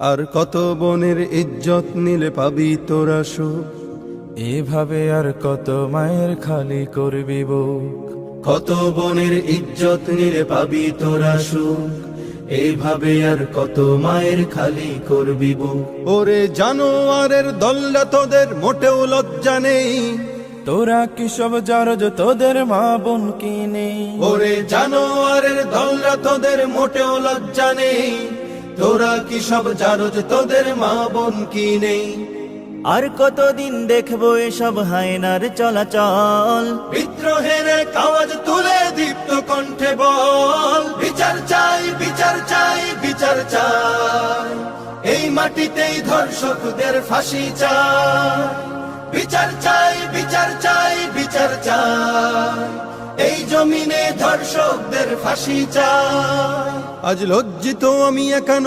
আর কত বনের ইজ্জত নিলে পাবি তোরা সুখ, এভাবে আর কত মায়ের খালি করবি বুক। কত বনের ইজ্জত নিলে পাবি তোরা সুখ, এইভাবে আর কত মায়ের খালি করবি বুক। ওরে জানোয়ারের দল্লা তোদের মোটেও লজ্জা নেই, তোরা কি সব জারজ তোদের মা বোন কি নেই? ওরে জানোয়ারের দল্লা তোদের মোটেও লজ্জা নেই, তোরা কি সব জারজ তোদের মা বোন কি নেই? আর কতদিন দেখবো এসব হায়নার চলাচল, বিদ্রোহের আওয়াজ তুলে দীপ্ত কণ্ঠে বল, বিচার চাই বিচার চাই বিচার চাই, এই মাটিতেই ধর্ষকদের ফাঁসি চাই। বিচার চাই বিচার চাই বিচার চাই, এই জমিনে ধর্ষকদের ফাঁসি চাই। আজ লজ্জিত আমি একা